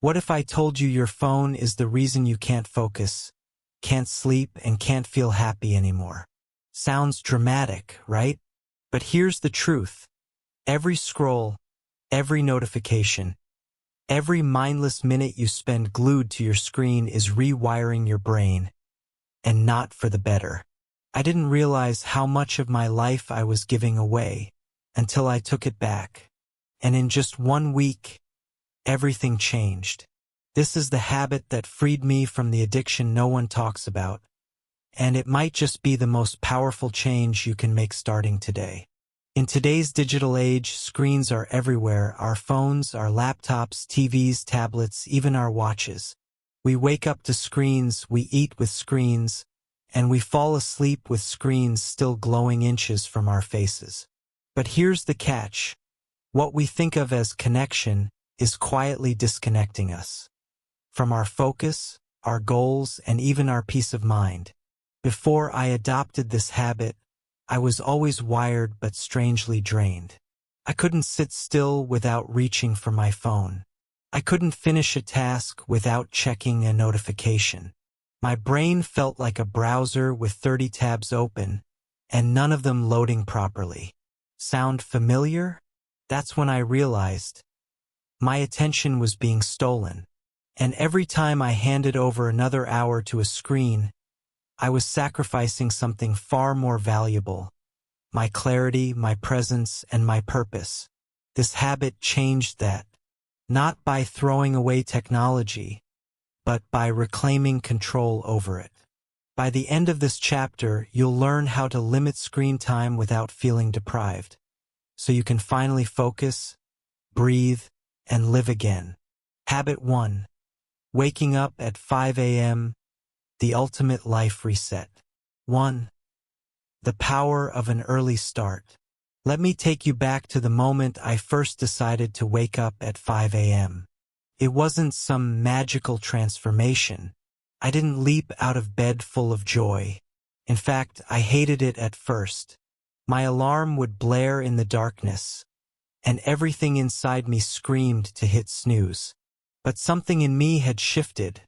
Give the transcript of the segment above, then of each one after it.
What if I told you your phone is the reason you can't focus, can't sleep, and can't feel happy anymore? Sounds dramatic, right? But here's the truth. Every scroll, every notification, every mindless minute you spend glued to your screen is rewiring your brain, and not for the better. I didn't realize how much of my life I was giving away until I took it back. And in just 1 week, everything changed. This is the habit that freed me from the addiction no one talks about, and it might just be the most powerful change you can make starting today. In today's digital age, screens are everywhere: our phones, our laptops, TVs, tablets, even our watches. We wake up to screens, we eat with screens, and we fall asleep with screens still glowing inches from our faces. But here's the catch. What we think of as connection is quietly disconnecting us from our focus, our goals, and even our peace of mind. Before I adopted this habit, I was always wired but strangely drained. I couldn't sit still without reaching for my phone. I couldn't finish a task without checking a notification. My brain felt like a browser with 30 tabs open, and none of them loading properly. Sound familiar? That's when I realized my attention was being stolen. And every time I handed over another hour to a screen, I was sacrificing something far more valuable: my clarity, my presence, and my purpose. This habit changed that, not by throwing away technology, but by reclaiming control over it. By the end of this chapter, you'll learn how to limit screen time without feeling deprived, so you can finally focus, breathe, and live again. Habit 1. Waking up at 5 a.m., the ultimate life reset. 1. The power of an early start. Let me take you back to the moment I first decided to wake up at 5 a.m. It wasn't some magical transformation. I didn't leap out of bed full of joy. In fact, I hated it at first. My alarm would blare in the darkness, and everything inside me screamed to hit snooze. But something in me had shifted.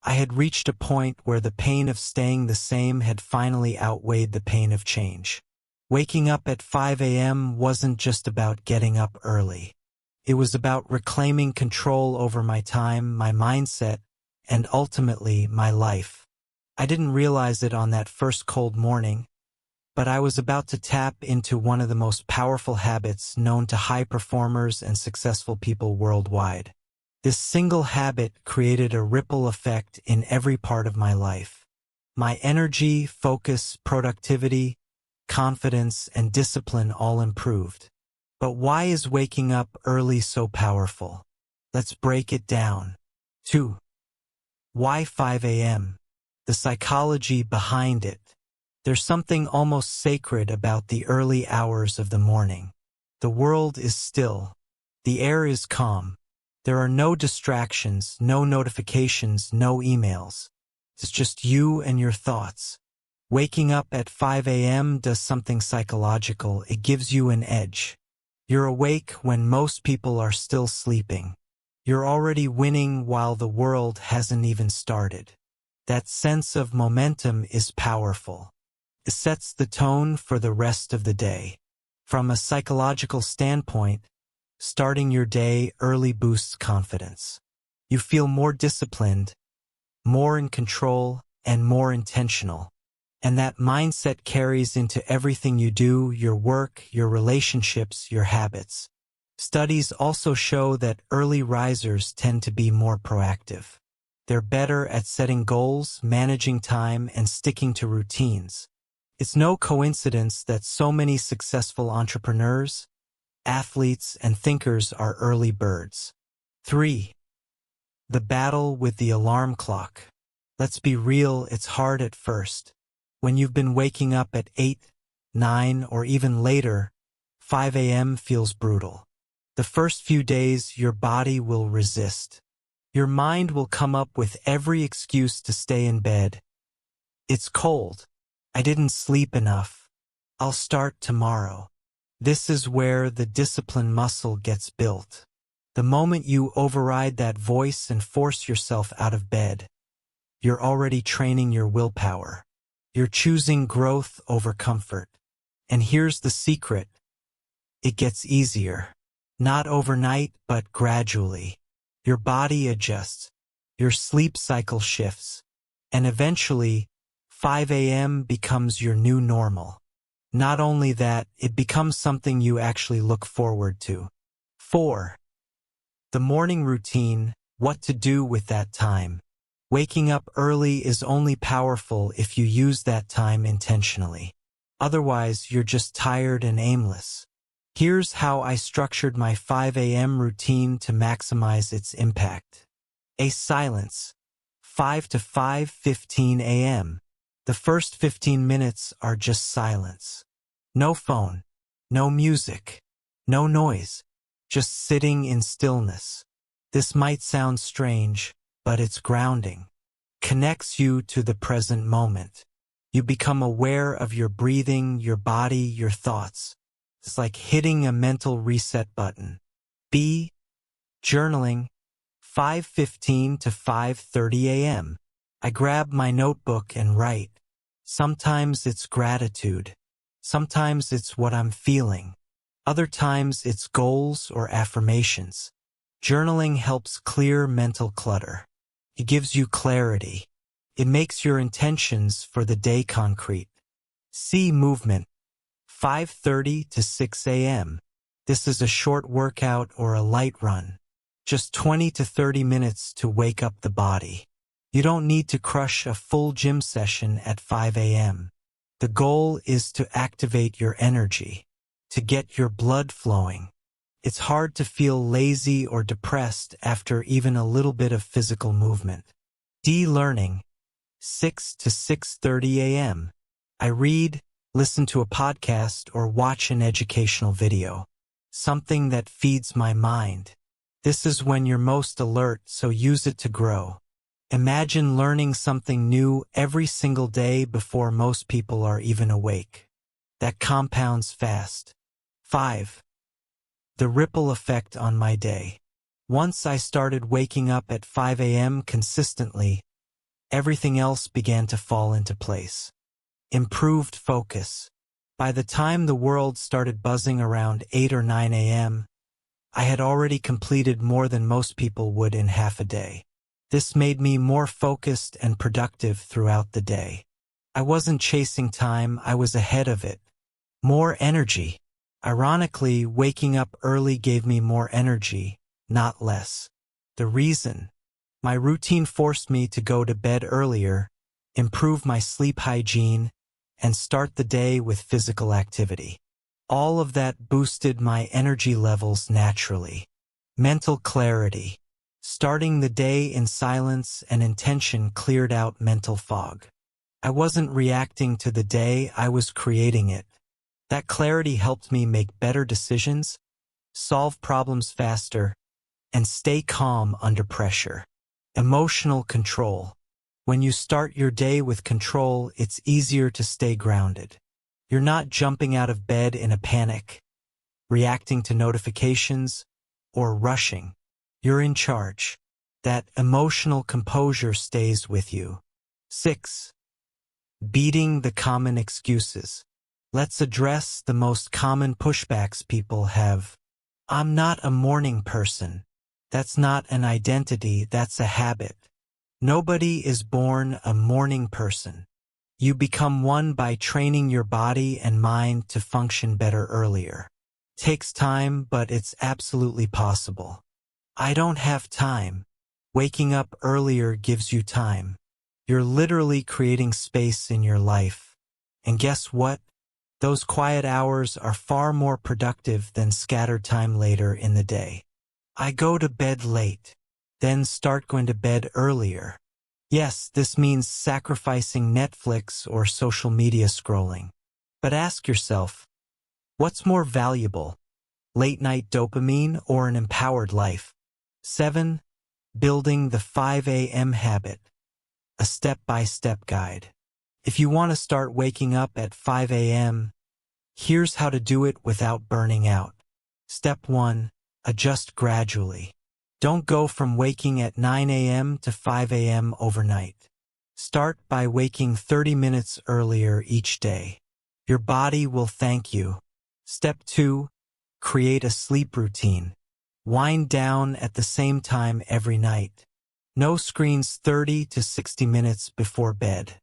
I had reached a point where the pain of staying the same had finally outweighed the pain of change. Waking up at 5 a.m. wasn't just about getting up early. It was about reclaiming control over my time, my mindset, and ultimately my life. I didn't realize it on that first cold morning, but I was about to tap into one of the most powerful habits known to high performers and successful people worldwide. This single habit created a ripple effect in every part of my life. My energy, focus, productivity, confidence, and discipline all improved. But why is waking up early so powerful? Let's break it down. 2. Why 5 a.m.? The psychology behind it. There's something almost sacred about the early hours of the morning. The world is still. The air is calm. There are no distractions, no notifications, no emails. It's just you and your thoughts. Waking up at 5 a.m. does something psychological. It gives you an edge. You're awake when most people are still sleeping. You're already winning while the world hasn't even started. That sense of momentum is powerful. It sets the tone for the rest of the day. From a psychological standpoint, starting your day early boosts confidence. You feel more disciplined, more in control, and more intentional. And that mindset carries into everything you do: your work, your relationships, your habits. Studies also show that early risers tend to be more proactive. They're better at setting goals, managing time, and sticking to routines. It's no coincidence that so many successful entrepreneurs, athletes, and thinkers are early birds. 3. The battle with the alarm clock. Let's be real, it's hard at first. When you've been waking up at 8, 9, or even later, 5 a.m. feels brutal. The first few days, your body will resist. Your mind will come up with every excuse to stay in bed. It's cold. I didn't sleep enough. I'll start tomorrow. This is where the discipline muscle gets built. The moment you override that voice and force yourself out of bed, you're already training your willpower. You're choosing growth over comfort. And here's the secret. It gets easier. Not overnight, but gradually. Your body adjusts. Your sleep cycle shifts. And eventually, 5 a.m. becomes your new normal. Not only that, it becomes something you actually look forward to. 4. The morning routine, what to do with that time. Waking up early is only powerful if you use that time intentionally. Otherwise, you're just tired and aimless. Here's how I structured my 5 a.m. routine to maximize its impact. A silence. 5 to 5:15 a.m. The first 15 minutes are just silence. No phone, no music, no noise, just sitting in stillness. This might sound strange, but it's grounding. Connects you to the present moment. You become aware of your breathing, your body, your thoughts. It's like hitting a mental reset button. B. Journaling. 5:15 to 5:30 a.m. I grab my notebook and write. Sometimes it's gratitude. Sometimes it's what I'm feeling. Other times it's goals or affirmations. Journaling helps clear mental clutter. It gives you clarity. It makes your intentions for the day concrete. C. Movement. 5:30 to 6 a.m. This is a short workout or a light run. Just 20 to 30 minutes to wake up the body. You don't need to crush a full gym session at 5 a.m. The goal is to activate your energy, to get your blood flowing. It's hard to feel lazy or depressed after even a little bit of physical movement. D. Learning. 6 to 6:30 a.m. I read, listen to a podcast, or watch an educational video. Something that feeds my mind. This is when you're most alert, so use it to grow. Imagine learning something new every single day before most people are even awake. That compounds fast. 5. The ripple effect on my day. Once I started waking up at 5 a.m. consistently, everything else began to fall into place. Improved focus. By the time the world started buzzing around 8 or 9 a.m., I had already completed more than most people would in half a day. This made me more focused and productive throughout the day. I wasn't chasing time, I was ahead of it. More energy. Ironically, waking up early gave me more energy, not less. The reason? My routine forced me to go to bed earlier, improve my sleep hygiene, and start the day with physical activity. All of that boosted my energy levels naturally. Mental clarity. Starting the day in silence and intention cleared out mental fog. I wasn't reacting to the day, I was creating it. That clarity helped me make better decisions, solve problems faster, and stay calm under pressure. Emotional control. When you start your day with control, it's easier to stay grounded. You're not jumping out of bed in a panic, reacting to notifications, or rushing. You're in charge. That emotional composure stays with you. 6. Beating the common excuses. Let's address the most common pushbacks people have. I'm not a morning person. That's not an identity, that's a habit. Nobody is born a morning person. You become one by training your body and mind to function better earlier. Takes time, but it's absolutely possible. I don't have time. Waking up earlier gives you time. You're literally creating space in your life. And guess what? Those quiet hours are far more productive than scattered time later in the day. I go to bed late, then start going to bed earlier. Yes, this means sacrificing Netflix or social media scrolling. But ask yourself, what's more valuable? Late-night dopamine or an empowered life? 7. Building the 5 a.m. habit. A step-by-step guide. If you want to start waking up at 5 a.m., here's how to do it without burning out. Step 1. Adjust gradually. Don't go from waking at 9 a.m. to 5 a.m. overnight. Start by waking 30 minutes earlier each day. Your body will thank you. Step 2. Create a sleep routine. Wind down at the same time every night. No screens 30 to 60 minutes before bed.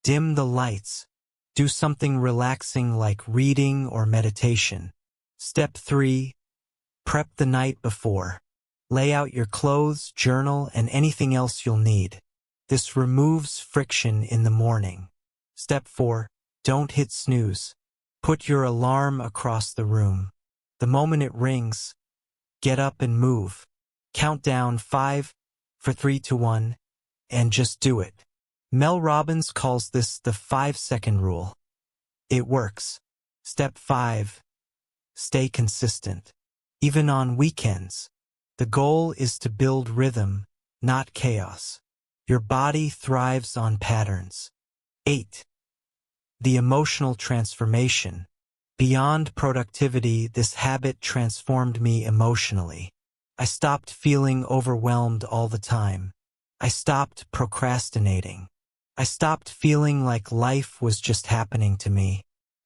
Dim the lights. Do something relaxing like reading or meditation. Step 3. Prep the night before. Lay out your clothes, journal, and anything else you'll need. This removes friction in the morning. Step 4. Don't hit snooze. Put your alarm across the room. The moment it rings, get up and move. Count down 5, 4, 3, 2, 1, and just do it. Mel Robbins calls this the 5-second rule. It works. Step 5. Stay consistent. Even on weekends. The goal is to build rhythm, not chaos. Your body thrives on patterns. 8. The emotional transformation. Beyond productivity, this habit transformed me emotionally. I stopped feeling overwhelmed all the time. I stopped procrastinating. I stopped feeling like life was just happening to me.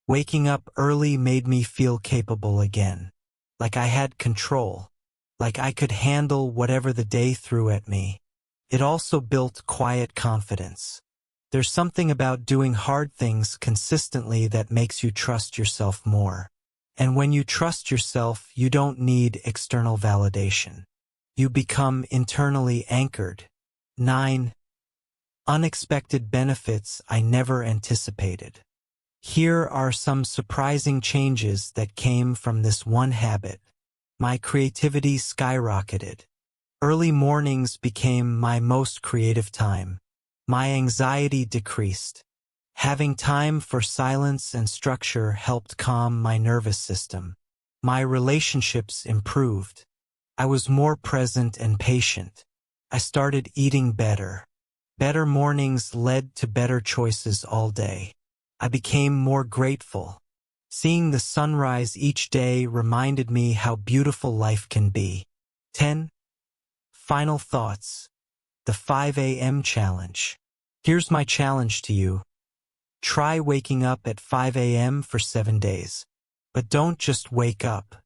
Waking up early made me feel capable again. Like I had control. Like I could handle whatever the day threw at me. It also built quiet confidence. There's something about doing hard things consistently that makes you trust yourself more. And when you trust yourself, you don't need external validation. You become internally anchored. 9. Unexpected benefits I never anticipated. Here are some surprising changes that came from this one habit. My creativity skyrocketed. Early mornings became my most creative time. My anxiety decreased. Having time for silence and structure helped calm my nervous system. My relationships improved. I was more present and patient. I started eating better. Better mornings led to better choices all day. I became more grateful. Seeing the sunrise each day reminded me how beautiful life can be. 10. Final thoughts. The 5 a.m. challenge. Here's my challenge to you. Try waking up at 5 a.m. for 7 days. But don't just wake up.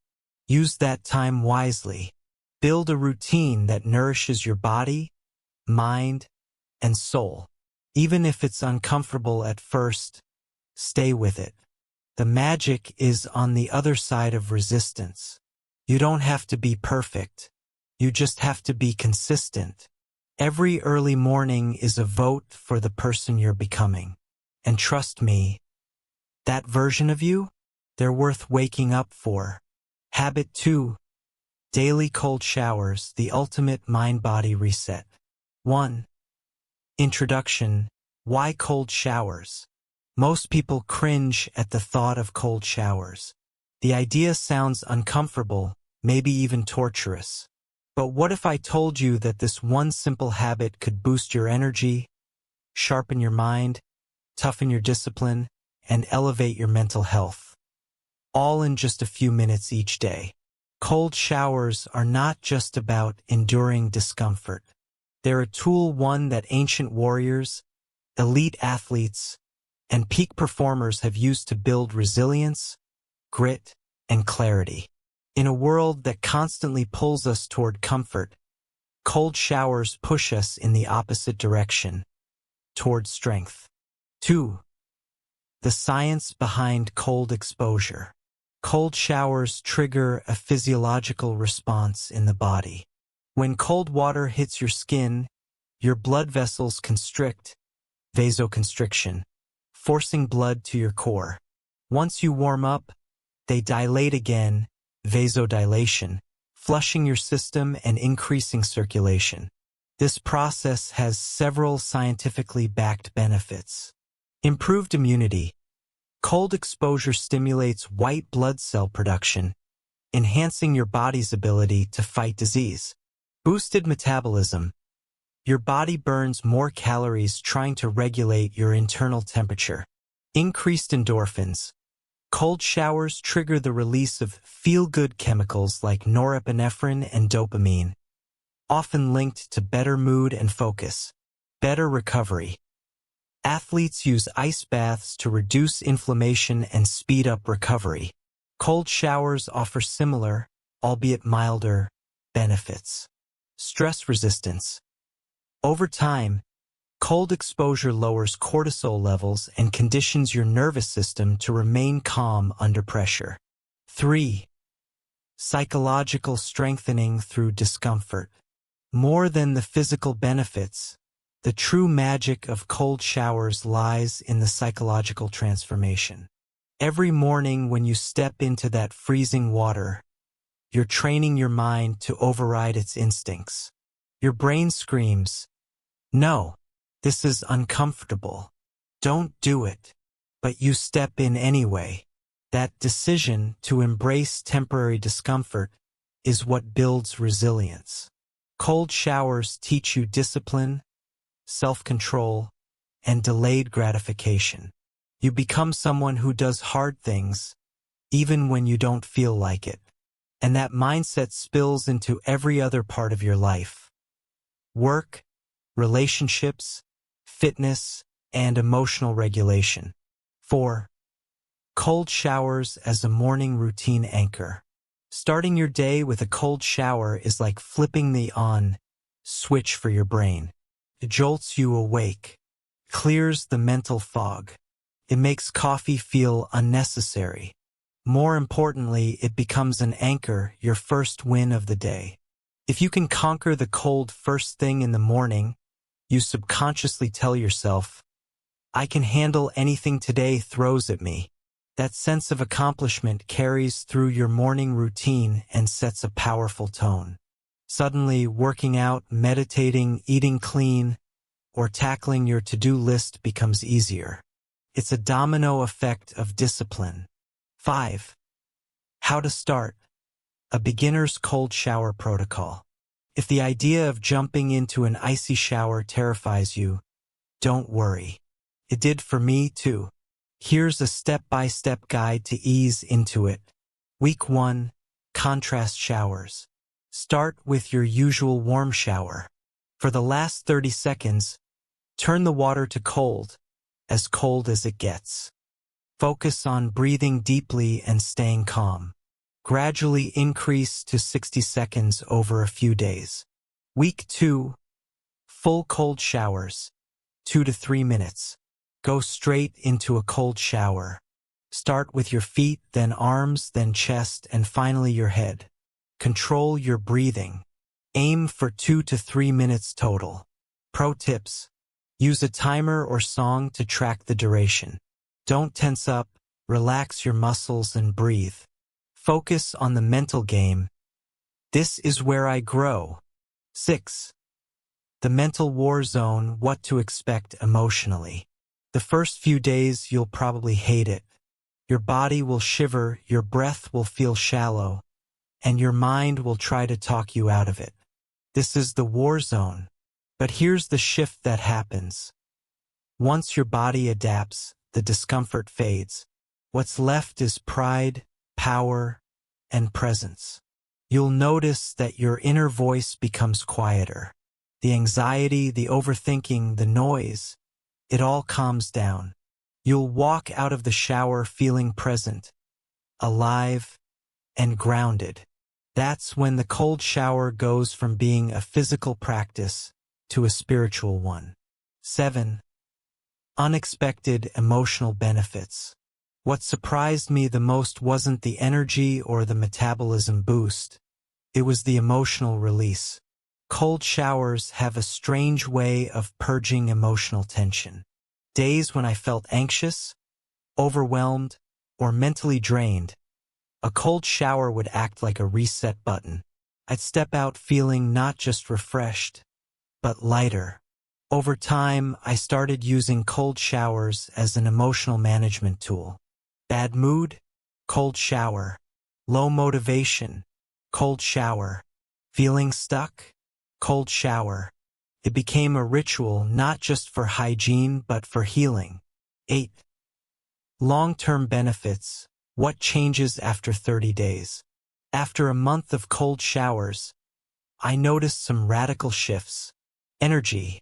Use that time wisely. Build a routine that nourishes your body, mind, and soul. Even if it's uncomfortable at first, stay with it. The magic is on the other side of resistance. You don't have to be perfect. You just have to be consistent. Every early morning is a vote for the person you're becoming. And trust me, that version of you, they're worth waking up for. Habit 2. Daily cold showers, the ultimate mind-body reset. 1. Introduction. Why cold showers? Most people cringe at the thought of cold showers. The idea sounds uncomfortable, maybe even torturous. But what if I told you that this one simple habit could boost your energy, sharpen your mind, toughen your discipline, and elevate your mental health? All in just a few minutes each day. Cold showers are not just about enduring discomfort. They're a tool, one that ancient warriors, elite athletes, and peak performers have used to build resilience, grit, and clarity. In a world that constantly pulls us toward comfort, cold showers push us in the opposite direction, toward strength. 2. The science behind cold exposure. Cold showers trigger a physiological response in the body. When cold water hits your skin, your blood vessels constrict, vasoconstriction, forcing blood to your core. Once you warm up, they dilate again, vasodilation, flushing your system and increasing circulation. This process has several scientifically backed benefits. Improved immunity. Cold exposure stimulates white blood cell production, enhancing your body's ability to fight disease. Boosted metabolism. Your body burns more calories trying to regulate your internal temperature. Increased endorphins. Cold showers trigger the release of feel-good chemicals like norepinephrine and dopamine, often linked to better mood and focus, better recovery. Athletes use ice baths to reduce inflammation and speed up recovery. Cold showers offer similar, albeit milder, benefits. Stress resistance. Over time, cold exposure lowers cortisol levels and conditions your nervous system to remain calm under pressure. 3. Psychological strengthening through discomfort. More than the physical benefits, the true magic of cold showers lies in the psychological transformation. Every morning when you step into that freezing water, you're training your mind to override its instincts. Your brain screams, "No, this is uncomfortable. Don't do it." But you step in anyway. That decision to embrace temporary discomfort is what builds resilience. Cold showers teach you discipline, self-control, and delayed gratification. You become someone who does hard things, even when you don't feel like it. And that mindset spills into every other part of your life. Work, relationships, fitness, and emotional regulation. 4. Cold showers as a morning routine anchor. Starting your day with a cold shower is like flipping the on switch for your brain. It jolts you awake, clears the mental fog. It makes coffee feel unnecessary. More importantly, it becomes an anchor, your first win of the day. If you can conquer the cold first thing in the morning, you subconsciously tell yourself, "I can handle anything today throws at me." That sense of accomplishment carries through your morning routine and sets a powerful tone. Suddenly, working out, meditating, eating clean, or tackling your to-do list becomes easier. It's a domino effect of discipline. 5. How to start. A beginner's cold shower protocol. If the idea of jumping into an icy shower terrifies you, don't worry. It did for me too. Here's a step-by-step guide to ease into it. Week 1. Contrast showers. Start with your usual warm shower. For the last 30 seconds, turn the water to cold as it gets. Focus on breathing deeply and staying calm. Gradually increase to 60 seconds over a few days. Week 2. Full cold showers. 2 to 3 minutes. Go straight into a cold shower. Start with your feet, then arms, then chest, and finally your head. Control your breathing. Aim for 2 to 3 minutes total. Pro tips. Use a timer or song to track the duration. Don't tense up, relax your muscles and breathe. Focus on the mental game. This is where I grow. 6. The mental war zone, what to expect emotionally. The first few days you'll probably hate it. Your body will shiver, your breath will feel shallow, and your mind will try to talk you out of it. This is the war zone. But here's the shift that happens. Once your body adapts, the discomfort fades. What's left is pride, power, and presence. You'll notice that your inner voice becomes quieter. The anxiety, the overthinking, the noise, it all calms down. You'll walk out of the shower feeling present, alive, and grounded. That's when the cold shower goes from being a physical practice to a spiritual one. 7. Unexpected emotional benefits. What surprised me the most wasn't the energy or the metabolism boost. It was the emotional release. Cold showers have a strange way of purging emotional tension. Days when I felt anxious, overwhelmed, or mentally drained, a cold shower would act like a reset button. I'd step out feeling not just refreshed, but lighter. Over time, I started using cold showers as an emotional management tool. Bad mood? Cold shower. Low motivation? Cold shower. Feeling stuck? Cold shower. It became a ritual not just for hygiene but for healing. 8. Long-term benefits. What changes after 30 days? After a month of cold showers, I noticed some radical shifts. Energy.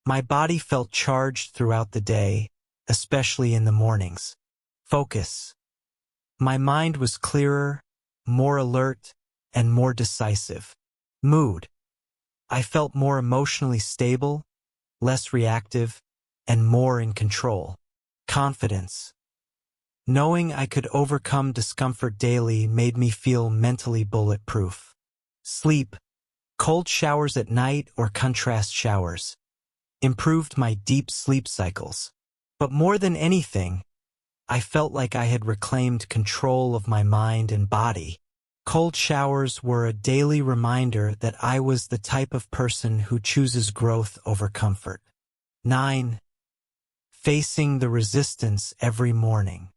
My body felt charged throughout the day, especially in the mornings. Focus. My mind was clearer, more alert, and more decisive. Mood. I felt more emotionally stable, less reactive, and more in control. Confidence. Knowing I could overcome discomfort daily made me feel mentally bulletproof. Sleep. Cold showers at night or contrast showers improved my deep sleep cycles. But more than anything, I felt like I had reclaimed control of my mind and body. Cold showers were a daily reminder that I was the type of person who chooses growth over comfort. 9. Facing the resistance every morning.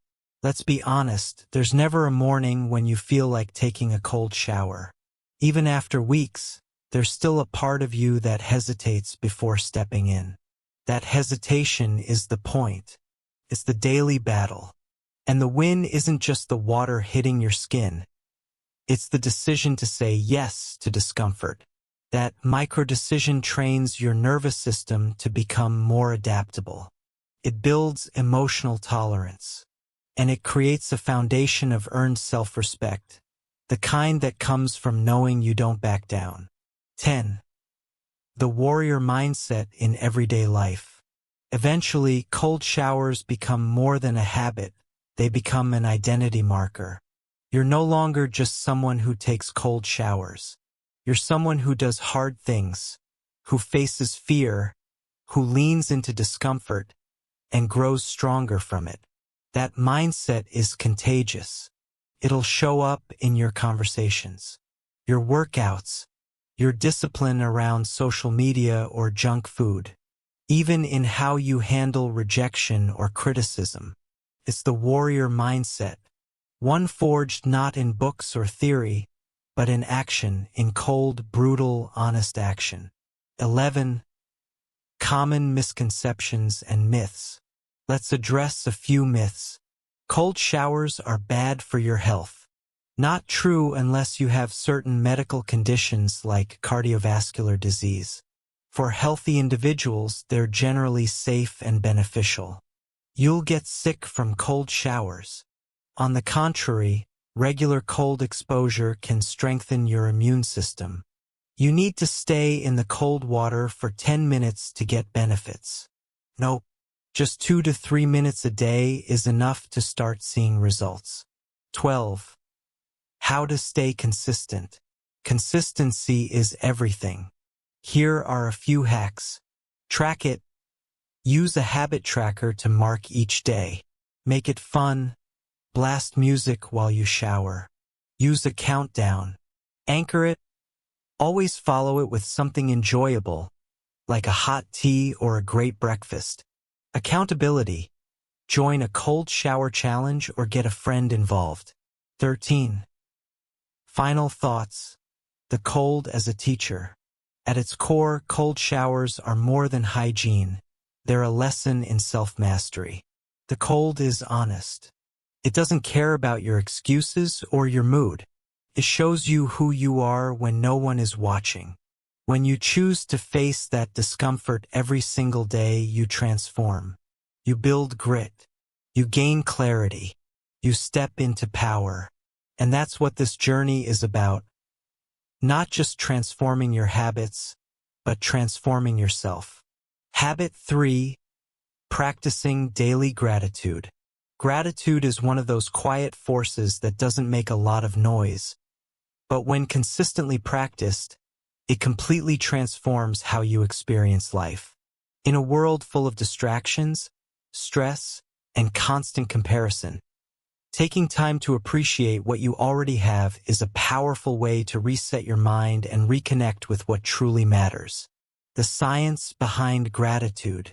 Let's be honest, there's never a morning when you feel like taking a cold shower. Even after weeks, there's still a part of you that hesitates before stepping in. That hesitation is the point. It's the daily battle. And the win isn't just the water hitting your skin. It's the decision to say yes to discomfort. That micro-decision trains your nervous system to become more adaptable. It builds emotional tolerance. And it creates a foundation of earned self-respect, the kind that comes from knowing you don't back down. 10. The warrior mindset in everyday life. Eventually, cold showers become more than a habit. They become an identity marker. You're no longer just someone who takes cold showers. You're someone who does hard things, who faces fear, who leans into discomfort, and grows stronger from it. That mindset is contagious. It'll show up in your conversations, your workouts, your discipline around social media or junk food, even in how you handle rejection or criticism. It's the warrior mindset, one forged not in books or theory, but in action, in cold, brutal, honest action. 11. Common misconceptions and myths. Let's address a few myths. Cold showers are bad for your health. Not true unless you have certain medical conditions like cardiovascular disease. For healthy individuals, they're generally safe and beneficial. You'll get sick from cold showers. On the contrary, regular cold exposure can strengthen your immune system. You need to stay in the cold water for 10 minutes to get benefits. Nope. Just 2 to 3 minutes a day is enough to start seeing results. 12. How to stay consistent. Consistency is everything. Here are a few hacks. Track it. Use a habit tracker to mark each day. Make it fun. Blast music while you shower. Use a countdown. Anchor it. Always follow it with something enjoyable, like a hot tea or a great breakfast. Accountability. Join a cold shower challenge or get a friend involved. 13. Final thoughts. The cold as a teacher. At its core, cold showers are more than hygiene. They're a lesson in self-mastery. The cold is honest. It doesn't care about your excuses or your mood. It shows you who you are when no one is watching. When you choose to face that discomfort every single day, you transform. You build grit. You gain clarity. You step into power. And that's what this journey is about. Not just transforming your habits, but transforming yourself. Habit 3. Practicing daily gratitude. Gratitude is one of those quiet forces that doesn't make a lot of noise. But when consistently practiced, it completely transforms how you experience life. In a world full of distractions, stress, and constant comparison, taking time to appreciate what you already have is a powerful way to reset your mind and reconnect with what truly matters. The science behind gratitude.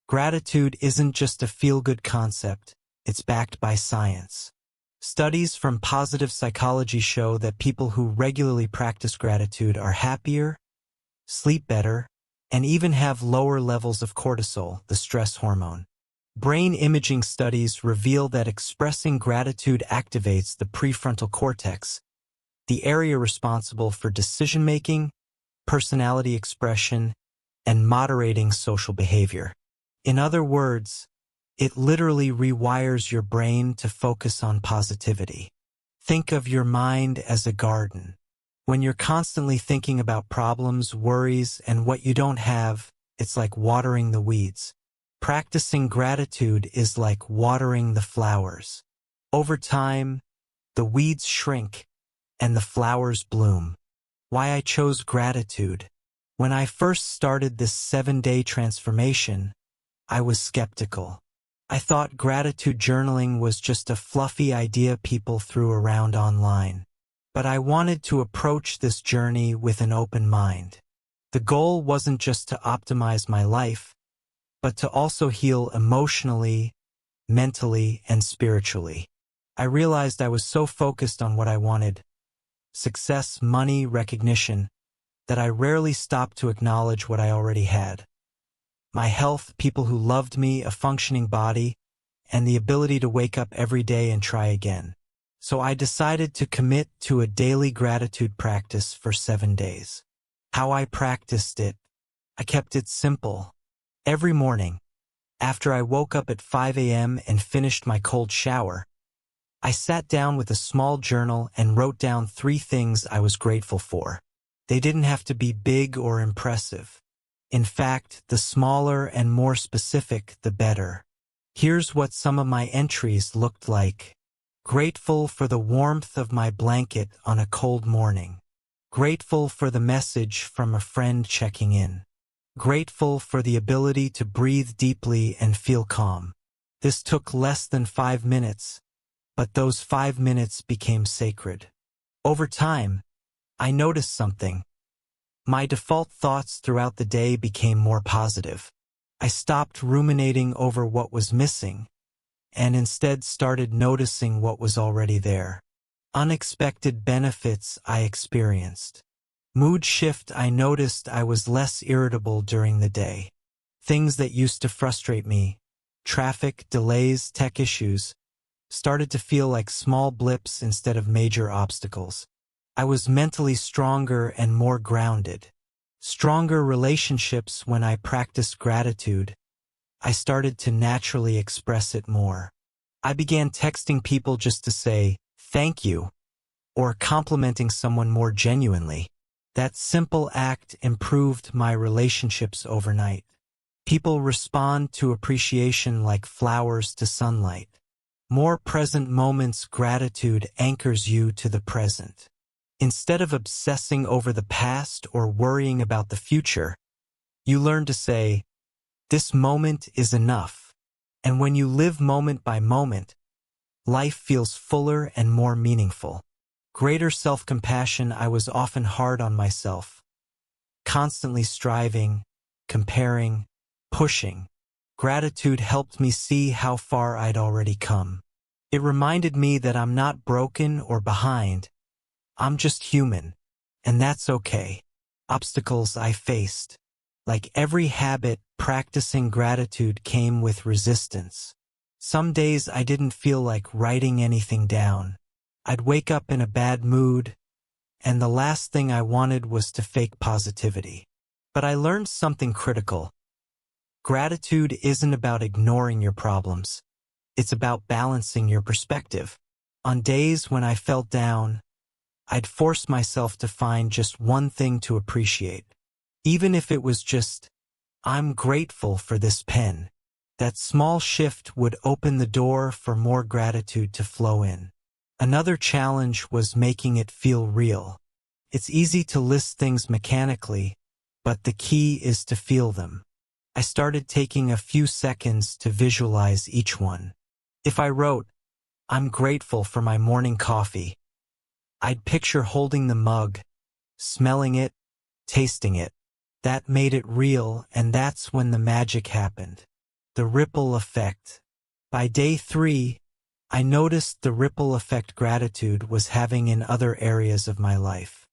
Gratitude isn't just a feel-good concept, it's backed by science. Studies from positive psychology show that people who regularly practice gratitude are happier, sleep better, and even have lower levels of cortisol, the stress hormone. Brain imaging studies reveal that expressing gratitude activates the prefrontal cortex, the area responsible for decision-making, personality expression, and moderating social behavior. In other words, it literally rewires your brain to focus on positivity. Think of your mind as a garden. When you're constantly thinking about problems, worries, and what you don't have, it's like watering the weeds. Practicing gratitude is like watering the flowers. Over time, the weeds shrink and the flowers bloom. Why I chose gratitude. When I first started this 7-day transformation, I was skeptical. I thought gratitude journaling was just a fluffy idea people threw around online. But I wanted to approach this journey with an open mind. The goal wasn't just to optimize my life, but to also heal emotionally, mentally, and spiritually. I realized I was so focused on what I wanted, success, money, recognition, that I rarely stopped to acknowledge what I already had. My health, people who loved me, a functioning body, and the ability to wake up every day and try again. So I decided to commit to a daily gratitude practice for 7 days. How I practiced it. I kept it simple. Every morning, after I woke up at 5 a.m. and finished my cold shower, I sat down with a small journal and wrote down 3 things I was grateful for. They didn't have to be big or impressive. In fact, the smaller and more specific, the better. Here's what some of my entries looked like. Grateful for the warmth of my blanket on a cold morning. Grateful for the message from a friend checking in. Grateful for the ability to breathe deeply and feel calm. This took less than 5 minutes, but those 5 minutes became sacred. Over time, I noticed something. My default thoughts throughout the day became more positive. I stopped ruminating over what was missing, and instead started noticing what was already there. Unexpected benefits I experienced. Mood shift. I noticed I was less irritable during the day. Things that used to frustrate me, traffic, delays, tech issues, started to feel like small blips instead of major obstacles. I was mentally stronger and more grounded. Stronger relationships. When I practiced gratitude, I started to naturally express it more. I began texting people just to say, thank you, or complimenting someone more genuinely. That simple act improved my relationships overnight. People respond to appreciation like flowers to sunlight. More present moments. Gratitude anchors you to the present. Instead of obsessing over the past or worrying about the future, you learn to say, this moment is enough. And when you live moment by moment, life feels fuller and more meaningful. Greater self-compassion. I was often hard on myself, constantly striving, comparing, pushing. Gratitude helped me see how far I'd already come. It reminded me that I'm not broken or behind. I'm just human, and that's okay. Obstacles I faced. Like every habit, practicing gratitude came with resistance. Some days I didn't feel like writing anything down. I'd wake up in a bad mood, and the last thing I wanted was to fake positivity. But I learned something critical. Gratitude isn't about ignoring your problems. It's about balancing your perspective. On days when I felt down, I'd force myself to find just one thing to appreciate. Even if it was just, I'm grateful for this pen. That small shift would open the door for more gratitude to flow in. Another challenge was making it feel real. It's easy to list things mechanically, but the key is to feel them. I started taking a few seconds to visualize each one. If I wrote, I'm grateful for my morning coffee, I'd picture holding the mug, smelling it, tasting it. That made it real, and that's when the magic happened. The ripple effect. By day 3, I noticed the ripple effect gratitude was having in other areas of my life.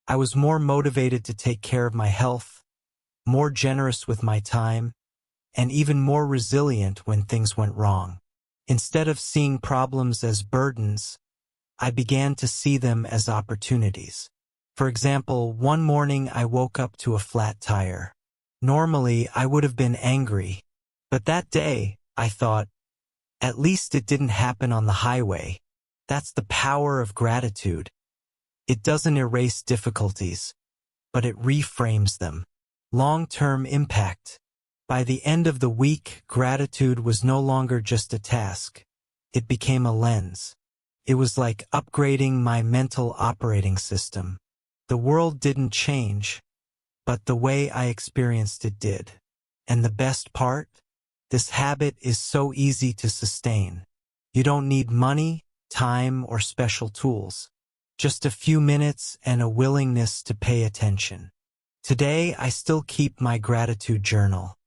I was more motivated to take care of my health, more generous with my time, and even more resilient when things went wrong. Instead of seeing problems as burdens, I began to see them as opportunities. For example, one morning I woke up to a flat tire. Normally, I would have been angry, but that day, I thought, at least it didn't happen on the highway. That's the power of gratitude. It doesn't erase difficulties, but it reframes them. Long-term impact. By the end of the week, gratitude was no longer just a task. It became a lens. It was like upgrading my mental operating system. The world didn't change, but the way I experienced it did. And the best part? This habit is so easy to sustain. You don't need money, time, or special tools. Just a few minutes and a willingness to pay attention. Today, I still keep my gratitude journal,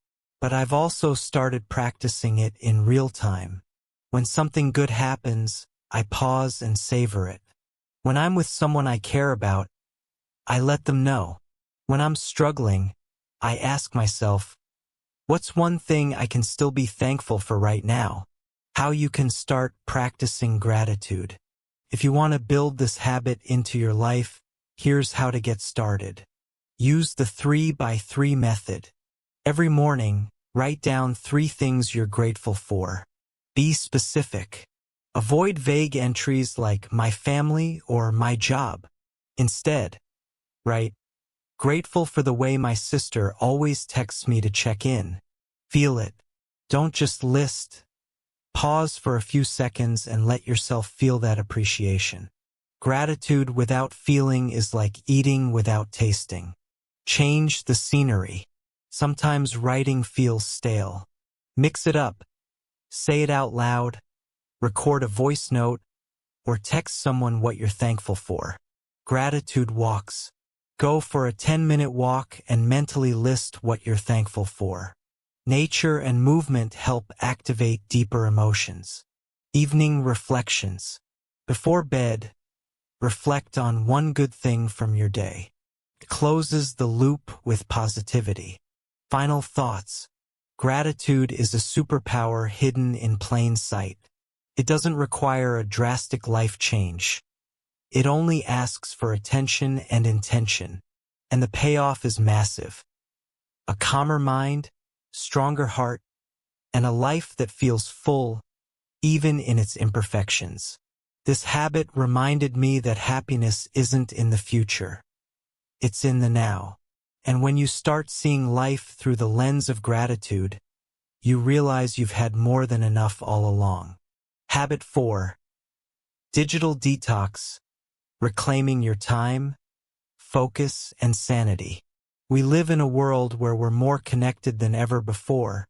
but I've also started practicing it in real time. When something good happens, I pause and savor it. When I'm with someone I care about, I let them know. When I'm struggling, I ask myself, what's one thing I can still be thankful for right now? How you can start practicing gratitude. If you want to build this habit into your life, here's how to get started. Use the 3x3 method. Every morning, write down 3 things you're grateful for. Be specific. Avoid vague entries like my family or my job. Instead, write, grateful for the way my sister always texts me to check in. Feel it. Don't just list. Pause for a few seconds and let yourself feel that appreciation. Gratitude without feeling is like eating without tasting. Change the scenery. Sometimes writing feels stale. Mix it up. Say it out loud. Record a voice note, or text someone what you're thankful for. Gratitude walks. Go for a 10-minute walk and mentally list what you're thankful for. Nature and movement help activate deeper emotions. Evening reflections. Before bed, reflect on one good thing from your day. It closes the loop with positivity. Final thoughts. Gratitude is a superpower hidden in plain sight. It doesn't require a drastic life change. It only asks for attention and intention, and the payoff is massive. A calmer mind, stronger heart, and a life that feels full, even in its imperfections. This habit reminded me that happiness isn't in the future. It's in the now. And when you start seeing life through the lens of gratitude, you realize you've had more than enough all along. Habit 4. Digital detox. Reclaiming your time, focus, and sanity. We live in a world where we're more connected than ever before,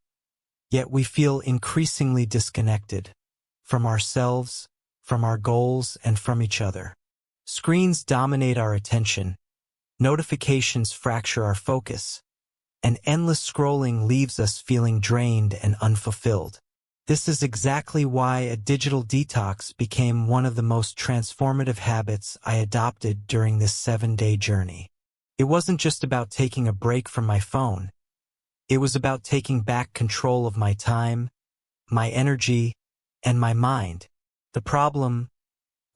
yet we feel increasingly disconnected from ourselves, from our goals, and from each other. Screens dominate our attention, notifications fracture our focus, and endless scrolling leaves us feeling drained and unfulfilled. This is exactly why a digital detox became one of the most transformative habits I adopted during this 7-day journey. It wasn't just about taking a break from my phone. It was about taking back control of my time, my energy, and my mind. The problem?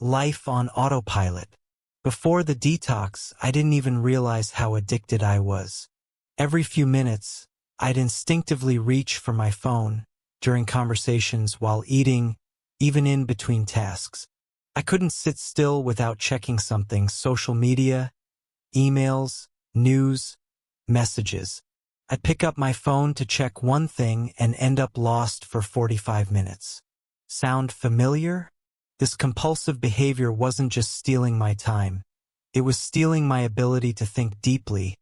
Life on autopilot. Before the detox, I didn't even realize how addicted I was. Every few minutes, I'd instinctively reach for my phone, during conversations, while eating, even in between tasks. I couldn't sit still without checking something: social media, emails, news, messages. I'd pick up my phone to check one thing and end up lost for 45 minutes. Sound familiar? This compulsive behavior wasn't just stealing my time. It was stealing my ability to think deeply,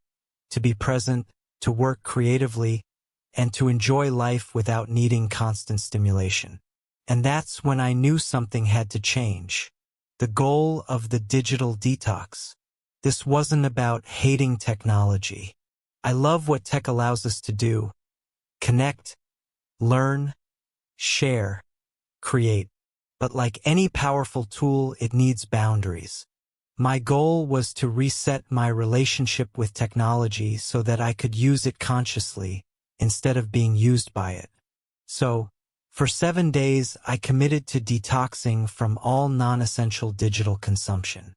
to be present, to work creatively, and to enjoy life without needing constant stimulation. And that's when I knew something had to change. The goal of the digital detox. This wasn't about hating technology. I love what tech allows us to do: connect, learn, share, create. But like any powerful tool, it needs boundaries. My goal was to reset my relationship with technology so that I could use it consciously, instead of being used by it. So, for 7 days, I committed to detoxing from all non-essential digital consumption.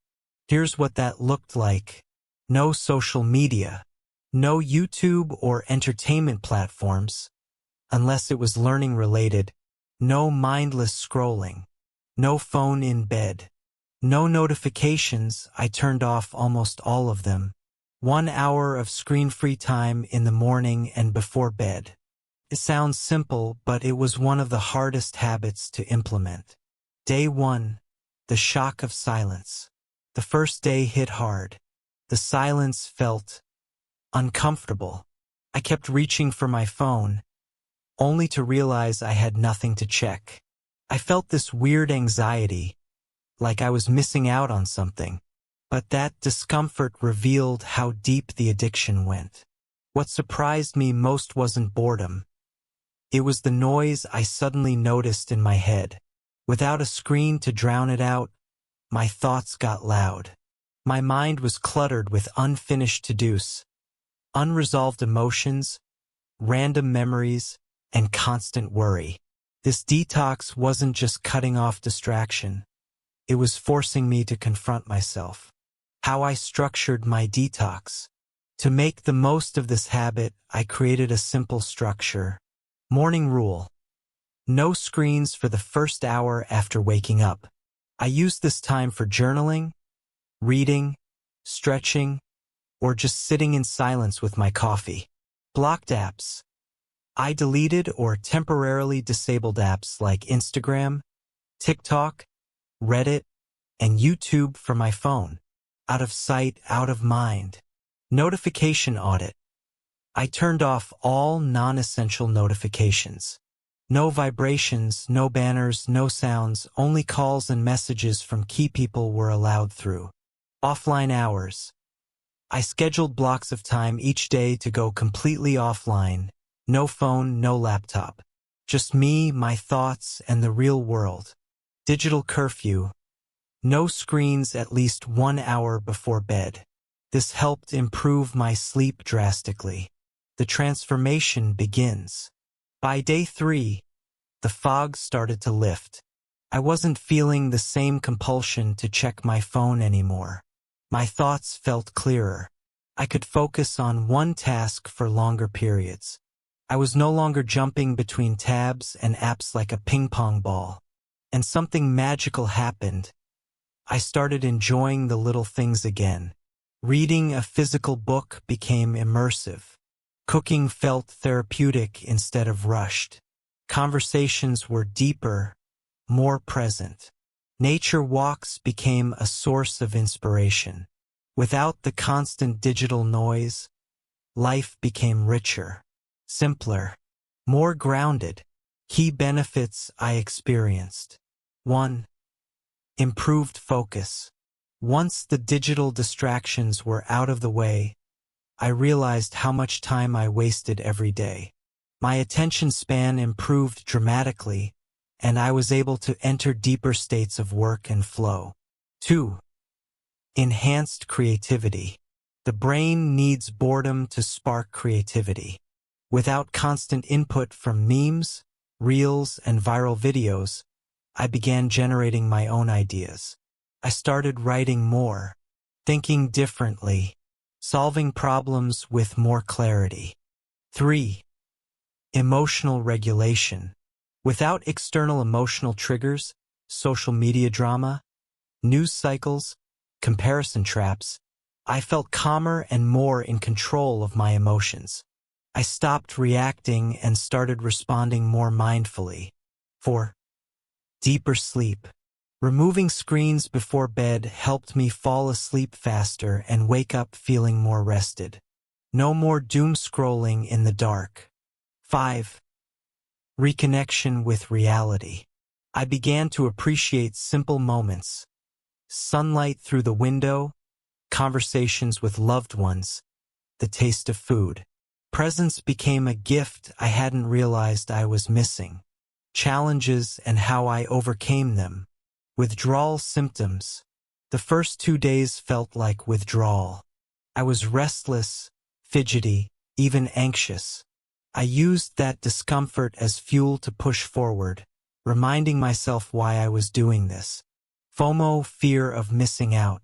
Here's what that looked like. No social media. No YouTube or entertainment platforms, unless it was learning related. No mindless scrolling. No phone in bed. No notifications. I turned off almost all of them. 1 hour of screen-free time in the morning and before bed. It sounds simple, but it was one of the hardest habits to implement. Day 1. The shock of silence. The first day hit hard. The silence felt uncomfortable. I kept reaching for my phone, only to realize I had nothing to check. I felt this weird anxiety, like I was missing out on something. But that discomfort revealed how deep the addiction went. What surprised me most wasn't boredom. It was the noise I suddenly noticed in my head. Without a screen to drown it out, my thoughts got loud. My mind was cluttered with unfinished to-dos, unresolved emotions, random memories, and constant worry. This detox wasn't just cutting off distraction. It was forcing me to confront myself. How I structured my detox. To make the most of this habit, I created a simple structure. Morning rule. No screens for the first hour after waking up. I used this time for journaling, reading, stretching, or just sitting in silence with my coffee. Blocked apps. I deleted or temporarily disabled apps like Instagram, TikTok, Reddit, and YouTube from my phone. Out of sight, out of mind. Notification audit. I turned off all non-essential notifications. No vibrations, no banners, no sounds, only calls and messages from key people were allowed through. Offline hours. I scheduled blocks of time each day to go completely offline. No phone, no laptop. Just me, my thoughts, and the real world. Digital curfew. No screens at least 1 hour before bed. This helped improve my sleep drastically. The transformation begins. By day 3, the fog started to lift. I wasn't feeling the same compulsion to check my phone anymore. My thoughts felt clearer. I could focus on one task for longer periods. I was no longer jumping between tabs and apps like a ping-pong ball. And something magical happened. I started enjoying the little things again. Reading a physical book became immersive. Cooking felt therapeutic instead of rushed. Conversations were deeper, more present. Nature walks became a source of inspiration. Without the constant digital noise, life became richer, simpler, more grounded. Key benefits I experienced. 1. Improved focus. Once the digital distractions were out of the way, I realized how much time I wasted every day. My attention span improved dramatically, and I was able to enter deeper states of work and flow. 2. Enhanced creativity. The brain needs boredom to spark creativity. Without constant input from memes, reels, and viral videos, I began generating my own ideas. I started writing more, thinking differently, solving problems with more clarity. 3. Emotional regulation. Without external emotional triggers, social media drama, news cycles, comparison traps, I felt calmer and more in control of my emotions. I stopped reacting and started responding more mindfully. 4. Deeper sleep. Removing screens before bed helped me fall asleep faster and wake up feeling more rested. No more doom scrolling in the dark. 5. Reconnection with reality. I began to appreciate simple moments. Sunlight through the window, conversations with loved ones, the taste of food. Presence became a gift I hadn't realized I was missing. Challenges and how I overcame them. Withdrawal symptoms. The first 2 days felt like withdrawal. I was restless, fidgety, even anxious. I used that discomfort as fuel to push forward, reminding myself why I was doing this. FOMO, fear of missing out.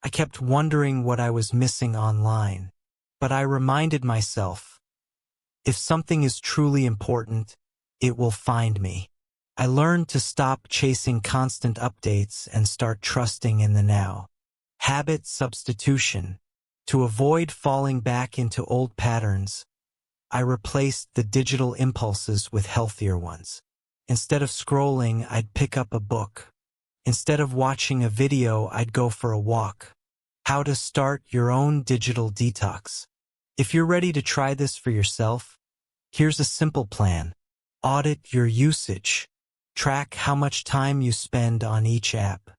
I kept wondering what I was missing online, but I reminded myself, if something is truly important, it will find me. I learned to stop chasing constant updates and start trusting in the now. Habit substitution. To avoid falling back into old patterns, I replaced the digital impulses with healthier ones. Instead of scrolling, I'd pick up a book. Instead of watching a video, I'd go for a walk. How to start your own digital detox. If you're ready to try this for yourself, here's a simple plan. Audit your usage. Track how much time you spend on each app.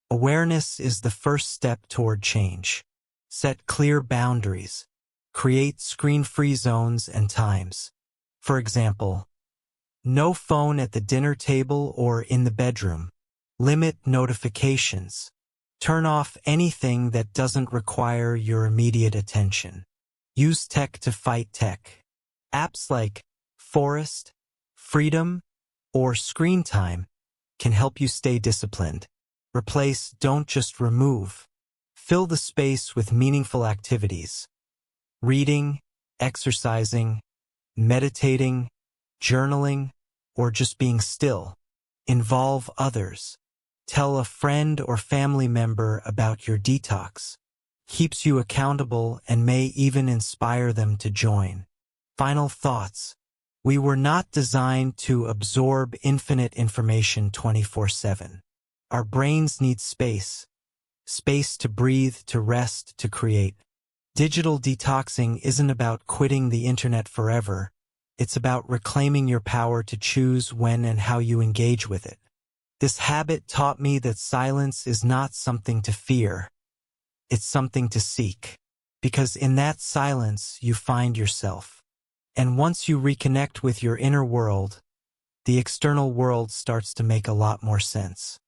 Awareness is the first step toward change. Set clear boundaries. Create screen-free zones and times. For example, no phone at the dinner table or in the bedroom. Limit notifications. Turn off anything that doesn't require your immediate attention. Use tech to fight tech. Apps like Forest, Freedom, or Screen Time can help you stay disciplined. Replace, don't just remove. Fill the space with meaningful activities. Reading, exercising, meditating, journaling, or just being still. Involve others. Tell a friend or family member about your detox. Keeps you accountable and may even inspire them to join. Final thoughts. We were not designed to absorb infinite information 24/7. Our brains need space. Space to breathe, to rest, to create. Digital detoxing isn't about quitting the internet forever. It's about reclaiming your power to choose when and how you engage with it. This habit taught me that silence is not something to fear. It's something to seek. Because in that silence, you find yourself. And once you reconnect with your inner world, the external world starts to make a lot more sense.